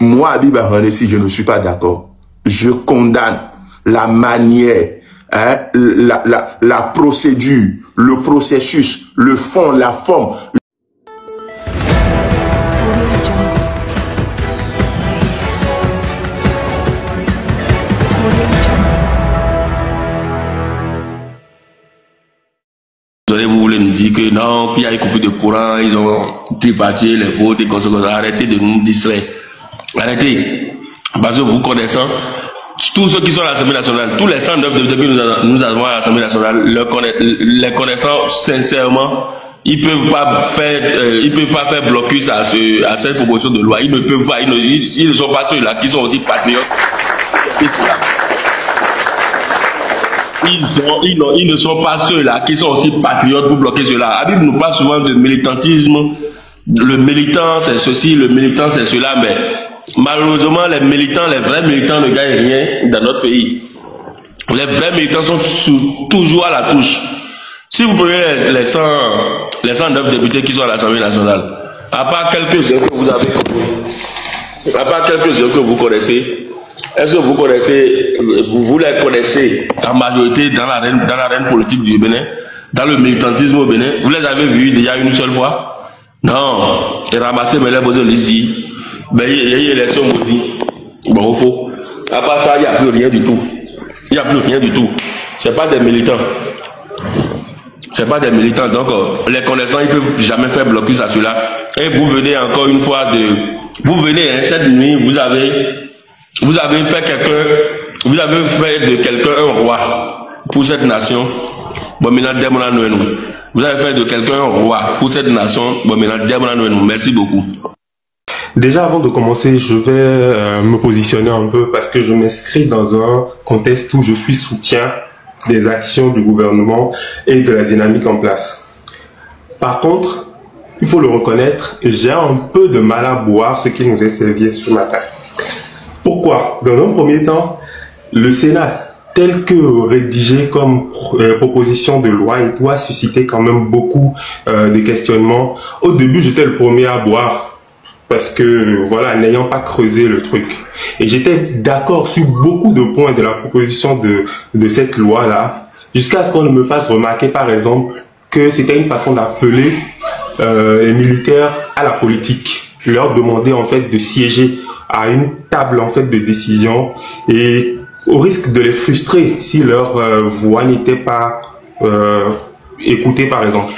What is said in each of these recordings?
Moi, Habib Ahmed, si je ne suis pas d'accord, je condamne la manière, hein, la procédure, le processus, le fond, la forme. Vous voulez nous dire que non, puis il y a une coupure de courant, ils ont tripartité les votes et comme ça. Arrêtez de nous distraire. Arrêtez. Parce que vous connaissant, tous ceux qui sont à l'Assemblée nationale, tous les 109 députés que nous avons à l'Assemblée nationale, les connaissant sincèrement, ils peuvent pas faire blocus à cette proposition de loi. Ils ne peuvent pas, ils ne sont pas ceux-là qui sont aussi patriotes. Ils ne sont pas ceux-là qui sont aussi patriotes pour bloquer cela. Habib nous parle souvent de militantisme. Le militant c'est ceci, le militant c'est cela, mais malheureusement les militants, les vrais militants ne gagnent rien dans notre pays. Les vrais militants sont toujours à la touche. Si vous prenez les 109 députés qui sont à l'Assemblée nationale, à part quelques-uns que vous avez compris, à part quelques-uns que vous connaissez, est-ce que vous connaissez, vous les connaissez en majorité dans l'arène politique du Bénin, dans le militantisme au Bénin? Vous les avez vus déjà une seule fois? Non. Et ramasser mes lèvres ici. Ben, il y a eu l'élection maudite. Bon, au faux. À part ça, il n'y a plus rien du tout. Il n'y a plus rien du tout. Ce n'est pas des militants. C'est pas des militants. Donc, les connaissants, ils ne peuvent jamais faire blocus à cela. Et vous venez encore une fois vous venez, hein, cette nuit, vous avez fait de quelqu'un un roi pour cette nation. Bon, maintenant, vous avez fait de quelqu'un un roi pour cette nation. Bon, maintenant, merci beaucoup. Déjà, avant de commencer, je vais me positionner un peu parce que je m'inscris dans un contexte où je suis soutien des actions du gouvernement et de la dynamique en place. Par contre, il faut le reconnaître, j'ai un peu de mal à boire ce qui nous est servi ce matin. Pourquoi? Dans un premier temps, le Sénat, tel que rédigé comme proposition de loi, il doit susciter quand même beaucoup de questionnements. Au début, j'étais le premier à boire parce que, voilà, n'ayant pas creusé le truc. Et j'étais d'accord sur beaucoup de points de la proposition de cette loi-là, jusqu'à ce qu'on me fasse remarquer, par exemple, que c'était une façon d'appeler les militaires à la politique. Je leur demandais, en fait, de siéger à une table, en fait, de décision, et au risque de les frustrer si leur voix n'était pas écoutée, par exemple.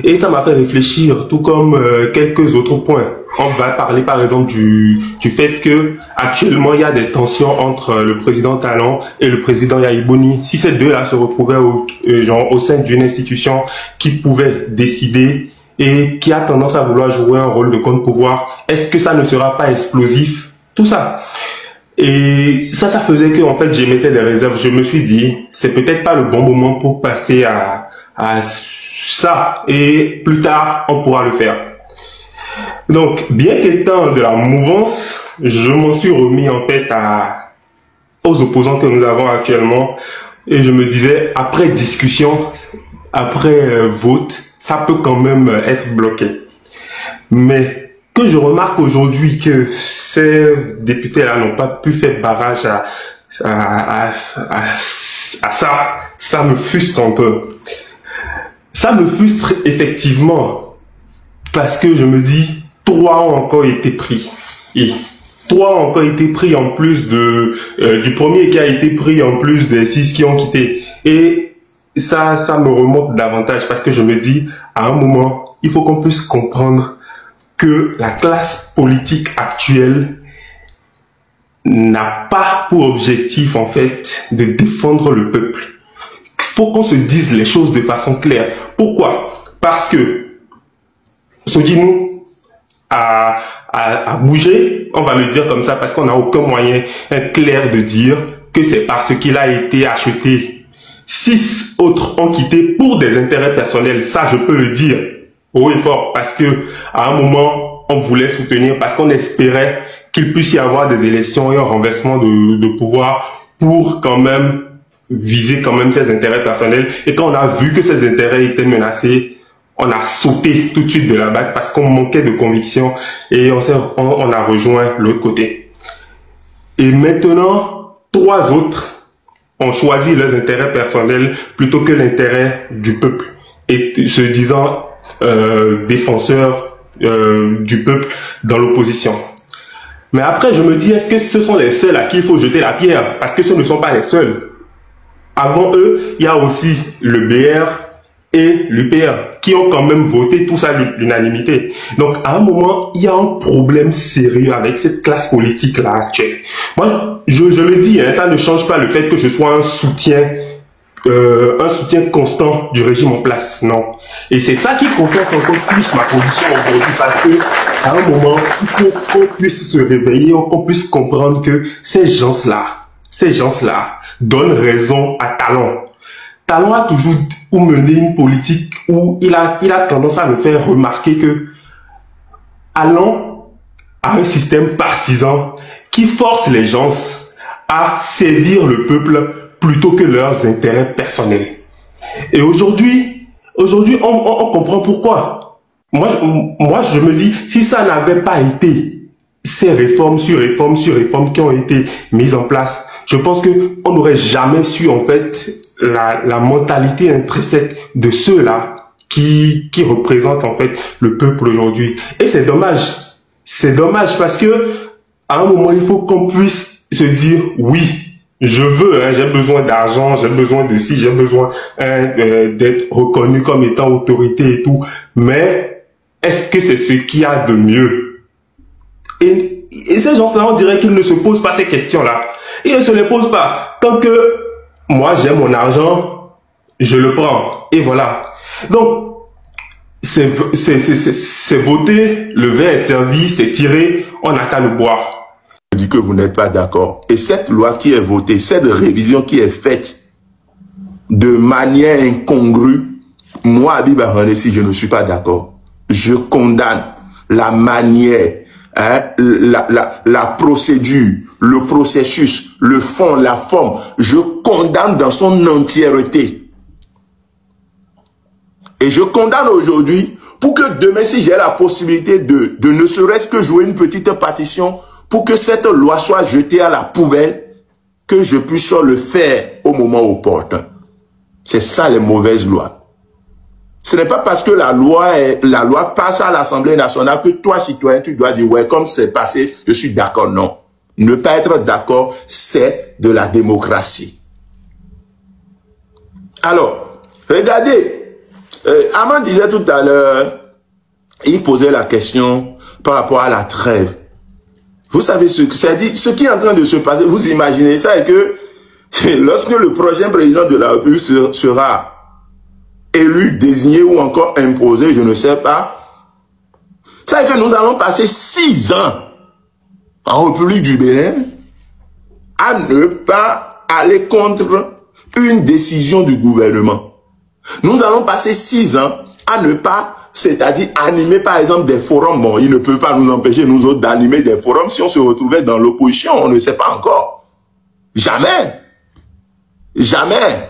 Et ça m'a fait réfléchir, tout comme quelques autres points. On va parler par exemple du fait que actuellement il y a des tensions entre le président Talon et le président Yaïbouni. Si ces deux-là se retrouvaient au sein d'une institution qui pouvait décider et qui a tendance à vouloir jouer un rôle de contre-pouvoir, est-ce que ça ne sera pas explosif? Tout ça. Et ça faisait que en fait j'émettais des réserves. Je me suis dit, c'est peut-être pas le bon moment pour passer à ça, et plus tard on pourra le faire. Donc, bien qu'étant de la mouvance, je m'en suis remis en fait aux opposants que nous avons actuellement, et je me disais, après discussion, après vote, ça peut quand même être bloqué. Mais que je remarque aujourd'hui que ces députés-là n'ont pas pu faire barrage à ça, ça me frustre un peu. Ça me frustre effectivement, parce que je me dis, 3 ont encore été pris. Et 3 ont encore été pris en plus du premier qui a été pris en plus des 6 qui ont quitté. Et ça me remonte davantage parce que je me dis, à un moment, il faut qu'on puisse comprendre que la classe politique actuelle n'a pas pour objectif, en fait, de défendre le peuple. Il faut qu'on se dise les choses de façon claire. Pourquoi? Parce que Sodimou à bouger, on va le dire comme ça, parce qu'on n'a aucun moyen clair de dire que c'est parce qu'il a été acheté. 6 autres ont quitté pour des intérêts personnels, ça je peux le dire haut et fort, parce que à un moment on voulait soutenir, parce qu'on espérait qu'il puisse y avoir des élections et un renversement de pouvoir pour quand même viser quand même ses intérêts personnels. Et quand on a vu que ses intérêts étaient menacés, on a sauté tout de suite de la bague parce qu'on manquait de conviction et on a rejoint l'autre côté. Et maintenant, 3 autres ont choisi leurs intérêts personnels plutôt que l'intérêt du peuple et se disant défenseurs du peuple dans l'opposition. Mais après, je me dis, est-ce que ce sont les seuls à qui il faut jeter la pierre? Parce que ce ne sont pas les seuls. Avant eux, il y a aussi le BR et l'UPR qui ont quand même voté tout ça à l'unanimité. Donc, à un moment, il y a un problème sérieux avec cette classe politique-là actuelle. Moi, je le dis, hein, ça ne change pas le fait que je sois un soutien constant du régime en place. Non. Et c'est ça qui conforte encore plus ma position aujourd'hui parce que, à un moment, il faut qu'on puisse se réveiller, qu'on puisse comprendre que ces gens-là donnent raison à Talon. Talon a toujours mené une politique où il a tendance à me faire remarquer que allons à un système partisan qui force les gens à servir le peuple plutôt que leurs intérêts personnels. Et aujourd'hui, on comprend pourquoi. Moi, je me dis, si ça n'avait pas été ces réformes sur réformes sur réformes qui ont été mises en place, je pense que on n'aurait jamais su, en fait, la mentalité intrinsèque de ceux-là qui représentent, en fait, le peuple aujourd'hui. Et c'est dommage. C'est dommage parce que, à un moment, il faut qu'on puisse se dire, oui, je veux, hein, j'ai besoin d'argent, j'ai besoin de ci, j'ai besoin d'être reconnu comme étant autorité et tout. Mais est-ce que c'est ce qu'il y a de mieux? Et ces gens-là, on dirait qu'ils ne se posent pas ces questions-là. Ils ne se les posent pas. Tant que moi, j'ai mon argent, je le prends. Et voilà. Donc, c'est voté, le verre est servi, c'est tiré, on n'a qu'à le boire. Je dis que vous n'êtes pas d'accord. Et cette loi qui est votée, cette révision qui est faite de manière incongrue, moi, Habib Ahmed-Essi, je ne suis pas d'accord. Je condamne la manière, hein, la procédure, le processus, le fond, la forme. Je condamne dans son entièreté. Et je condamne aujourd'hui pour que demain, si j'ai la possibilité de ne serait-ce que jouer une petite partition, pour que cette loi soit jetée à la poubelle, que je puisse le faire au moment opportun. C'est ça les mauvaises lois. Ce n'est pas parce que la loi passe à l'Assemblée nationale que toi, citoyen, tu dois dire, ouais, comme c'est passé, je suis d'accord. Non. Ne pas être d'accord, c'est de la démocratie. Alors, regardez, Amand disait tout à l'heure, il posait la question par rapport à la trêve. Vous savez ce qui est en train de se passer, vous imaginez ça, et que lorsque le prochain président de la République sera élu, désigné ou encore imposé, je ne sais pas, c'est que nous allons passer 6 ans en République du Bénin à ne pas aller contre une décision du gouvernement. Nous allons passer 6 ans à ne pas, c'est-à-dire animer par exemple des forums. Bon, il ne peut pas nous empêcher, nous autres, d'animer des forums si on se retrouvait dans l'opposition, on ne sait pas encore. Jamais. Jamais.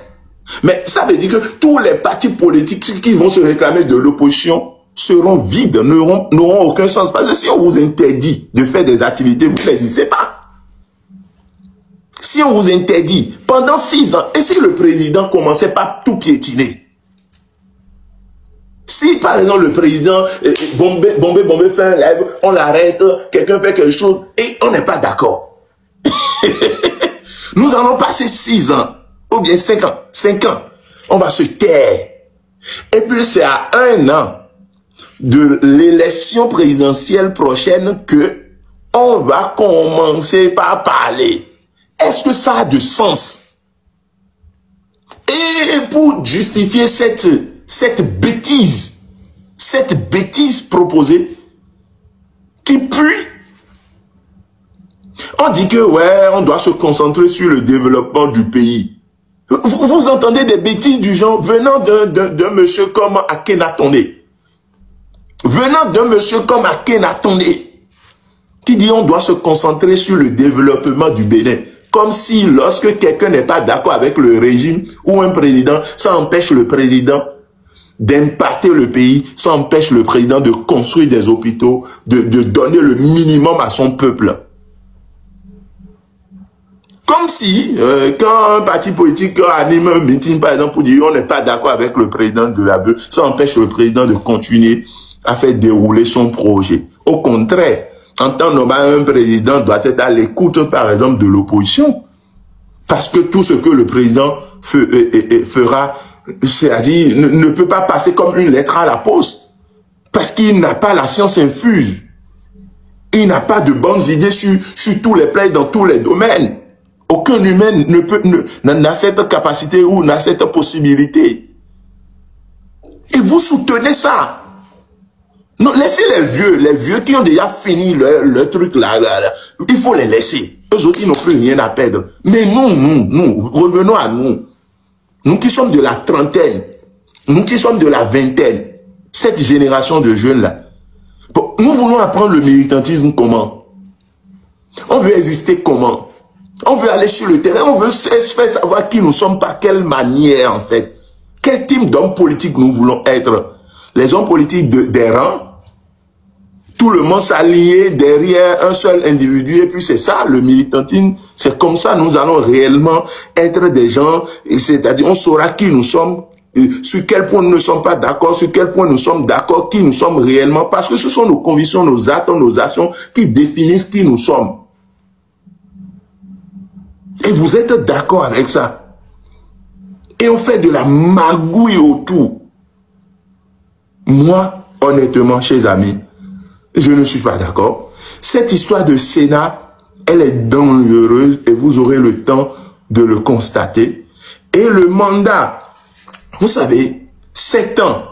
Mais ça veut dire que tous les partis politiques qui vont se réclamer de l'opposition seront vides, n'auront aucun sens. Parce que si on vous interdit de faire des activités, vous n'existez pas. Si on vous interdit pendant 6 ans, et si le président commençait par tout piétiner? Si par exemple le président Bombé fait un live, on l'arrête, quelqu'un fait quelque chose et on n'est pas d'accord. Nous allons passer 6 ans, ou bien 5 ans, 5 ans, on va se taire. Et puis c'est à 1 an de l'élection présidentielle prochaine que on va commencer par parler. Est-ce que ça a du sens? Et pour justifier cette bêtise proposée, qui pue. On dit que, ouais, on doit se concentrer sur le développement du pays. Vous entendez des bêtises du genre venant d'un monsieur comme Akhenatonde. Venant d'un monsieur comme Akhenatonde, qui dit on doit se concentrer sur le développement du Bénin. Comme si lorsque quelqu'un n'est pas d'accord avec le régime ou un président, ça empêche le président d'impacter le pays, ça empêche le président de construire des hôpitaux, de donner le minimum à son peuple. Comme si, quand un parti politique anime un meeting, par exemple, pour dire on n'est pas d'accord avec le président de la BEU, ça empêche le président de continuer à faire dérouler son projet. Au contraire, en temps normal, un président doit être à l'écoute, par exemple, de l'opposition. Parce que tout ce que le président fera, c'est-à-dire, ne peut pas passer comme une lettre à la poste. Parce qu'il n'a pas la science infuse. Il n'a pas de bonnes idées sur tous les plans, dans tous les domaines. Aucun humain n'a cette capacité ou n'a cette possibilité. Et vous soutenez ça. Non, laissez les vieux qui ont déjà fini leur truc là. Il faut les laisser. Eux autres, ils n'ont plus rien à perdre. Mais nous, revenons à nous. Nous qui sommes de la trentaine, nous qui sommes de la vingtaine, cette génération de jeunes-là, nous voulons apprendre le militantisme comment? On veut exister comment? On veut aller sur le terrain, on veut se faire savoir qui nous sommes, par quelle manière en fait. Quel type d'hommes politiques nous voulons être? Les hommes politiques des rangs? Tout le monde s'allier derrière un seul individu, et puis c'est ça, le militantisme, c'est comme ça nous allons réellement être des gens, c'est-à-dire on saura qui nous sommes, sur quel point nous ne sommes pas d'accord, sur quel point nous sommes d'accord, qui nous sommes réellement, parce que ce sont nos convictions, nos actes, nos actions qui définissent qui nous sommes. Et vous êtes d'accord avec ça? Et on fait de la magouille autour. Moi, honnêtement, chers amis, je ne suis pas d'accord. Cette histoire de Sénat, elle est dangereuse et vous aurez le temps de le constater. Et le mandat, vous savez, 7 ans,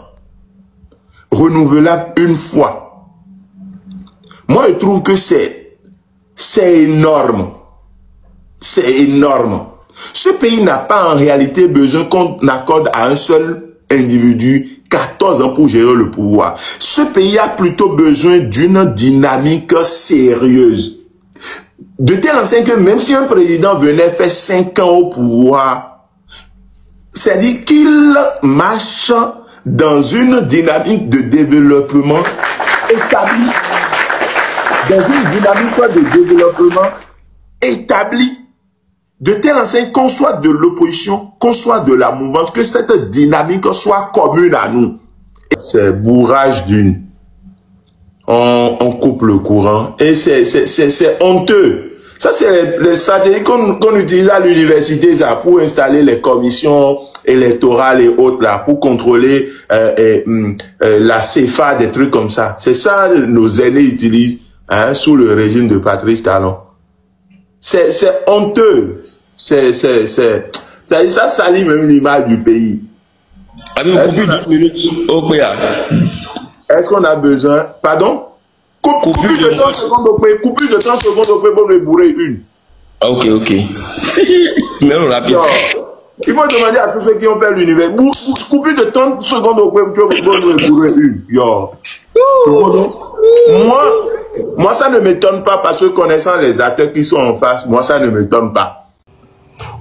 renouvelable une fois. Moi, je trouve que c'est énorme. C'est énorme. Ce pays n'a pas en réalité besoin qu'on accorde à un seul individu 14 ans pour gérer le pouvoir. Ce pays a plutôt besoin d'une dynamique sérieuse. De telle enseigne que même si un président venait faire 5 ans au pouvoir, c'est-à-dire qu'il marche dans une dynamique de développement établie. Dans une dynamique de développement établie. De telle enseigne qu'on soit de l'opposition, qu'on soit de la mouvance, que cette dynamique soit commune à nous. C'est bourrage d'une. On coupe le courant et c'est honteux. Ça, c'est les stratégies qu'on utilise à l'université pour installer les commissions électorales et autres là, pour contrôler la CFA, des trucs comme ça. C'est ça nos aînés utilisent sous le régime de Patrice Talon. C'est honteux. Ça salit même l'image du pays. Est-ce qu'on a besoin? Pardon? Coupure de 30 secondes au pays. Coupure de 30 secondes au pays pour me bourrer une. Ok. Mais on rapide. Il faut demander à tous ceux qui ont fait l'univers. Coupure de 30 secondes au pays pour me bourrer une. Moi, ça ne m'étonne pas parce que connaissant les acteurs qui sont en face, moi, ça ne m'étonne pas.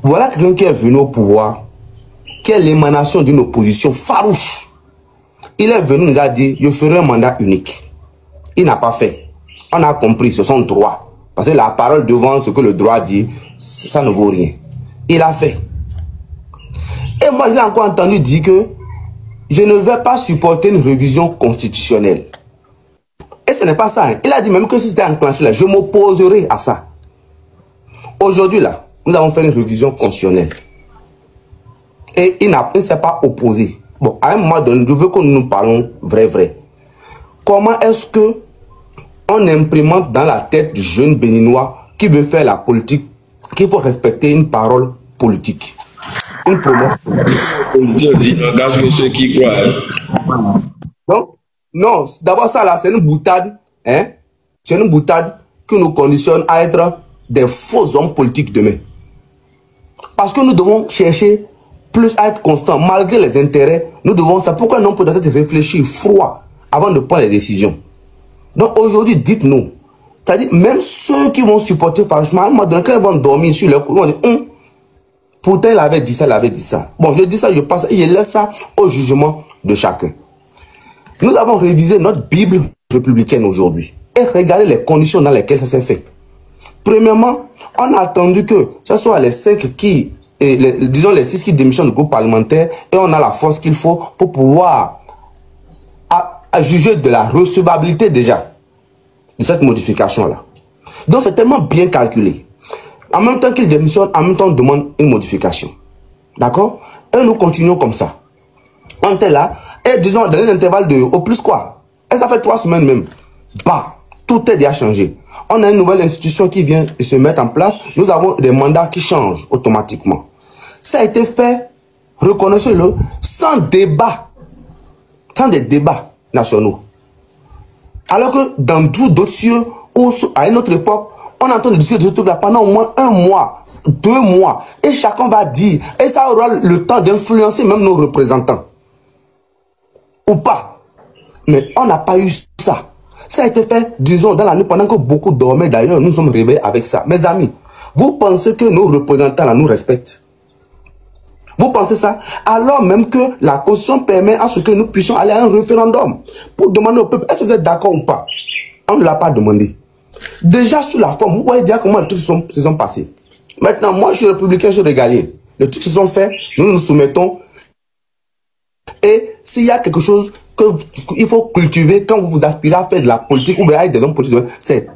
Voilà quelqu'un qui est venu au pouvoir, qui est l'émanation d'une opposition farouche. Il est venu, nous a dit, je ferai un mandat unique. Il n'a pas fait. On a compris, c'est son droit. Parce que la parole devant ce que le droit dit, ça ne vaut rien. Il a fait. Et moi, j'ai encore entendu dire que je ne vais pas supporter une révision constitutionnelle. Et ce n'est pas ça. Hein. Il a dit même que si c'était enclenché là, je m'opposerai à ça. Aujourd'hui là, nous avons fait une révision constitutionnelle. Et il ne s'est pas opposé. Bon, à un moment donné, je veux que nous parlons vrai. Comment est-ce que on implémente dans la tête du jeune béninois qui veut faire la politique, qu'il faut respecter une parole politique, une promesse politique. Ceux qui croient. Donc, non, d'abord ça là, c'est une boutade, hein? C'est une boutade qui nous conditionne à être des faux hommes politiques demain. Parce que nous devons chercher plus à être constants, malgré les intérêts, nous devons, c'est pourquoi nous devons peut-être réfléchir froid avant de prendre les décisions. Donc aujourd'hui, dites-nous, c'est-à-dire même ceux qui vont supporter franchement, quand ils vont dormir sur leur coups, ils vont dire, Pourtant, il avait dit ça, il avait dit ça. Bon, je dis ça, je passe, et je laisse ça au jugement de chacun. Nous avons révisé notre Bible républicaine aujourd'hui. Et regardez les conditions dans lesquelles ça s'est fait. Premièrement, on a attendu que ce soit les 5 qui, disons les 6 qui démissionnent du groupe parlementaire, et on a la force qu'il faut pour pouvoir à juger de la recevabilité déjà de cette modification-là. Donc c'est tellement bien calculé. En même temps qu'ils démissionnent, en même temps on demande une modification. D'accord? Et nous continuons comme ça. On était là, et disons dans un intervalle de, au plus quoi? Et ça fait 3 semaines même. Bah, tout est déjà changé. On a une nouvelle institution qui vient de se mettre en place. Nous avons des mandats qui changent automatiquement. Ça a été fait, reconnaissez-le, sans débat. Sans des débats nationaux. Alors que dans d'autres cieux, ou à une autre époque, on entend discuter de ce truc-là pendant au moins 1 mois, 2 mois. Et chacun va dire, et ça aura le temps d'influencer même nos représentants. Ou pas. Mais on n'a pas eu ça. Ça a été fait, disons, dans la nuit, pendant que beaucoup dormaient d'ailleurs, nous sommes réveillés avec ça. Mes amis, vous pensez que nos représentants là, nous respectent? Vous pensez ça? Alors même que la Constitution permet à ce que nous puissions aller à un référendum pour demander au peuple, est-ce que vous êtes d'accord ou pas? On ne l'a pas demandé. Déjà sur la forme, vous voyez déjà comment les trucs se sont passés. Maintenant, moi je suis républicain, je suis régalien. Les trucs se sont faits, nous nous soumettons. Et s'il y a quelque chose qu'il faut cultiver quand vous vous aspirez à faire de la politique ou bien avec des hommes politiques, c'est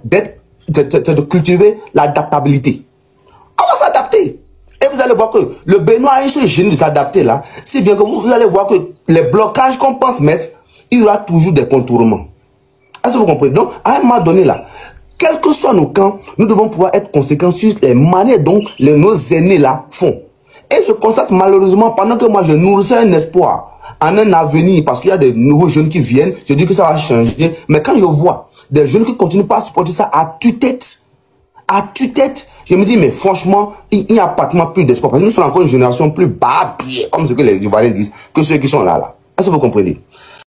de cultiver l'adaptabilité. On va s'adapter. Et vous allez voir que le Benoît a un génie de s'adapter là. Si bien que vous allez voir que les blocages qu'on pense mettre, il y aura toujours des contournements. Est-ce que vous comprenez? Donc, à un moment donné là, quels que soient nos camps, nous devons pouvoir être conséquents sur les manières dont nos aînés là font. Et je constate malheureusement, pendant que moi je nourrissais un espoir en un avenir, parce qu'il y a des nouveaux jeunes qui viennent, je dis que ça va changer. Mais quand je vois des jeunes qui continuent pas à supporter ça à tue-tête, je me dis, mais franchement, il n'y a pratiquement plus d'espoir. Parce que nous sommes encore une génération plus babiée, comme ce que les Ivoiriens disent, que ceux qui sont là. Est-ce que vous comprenez?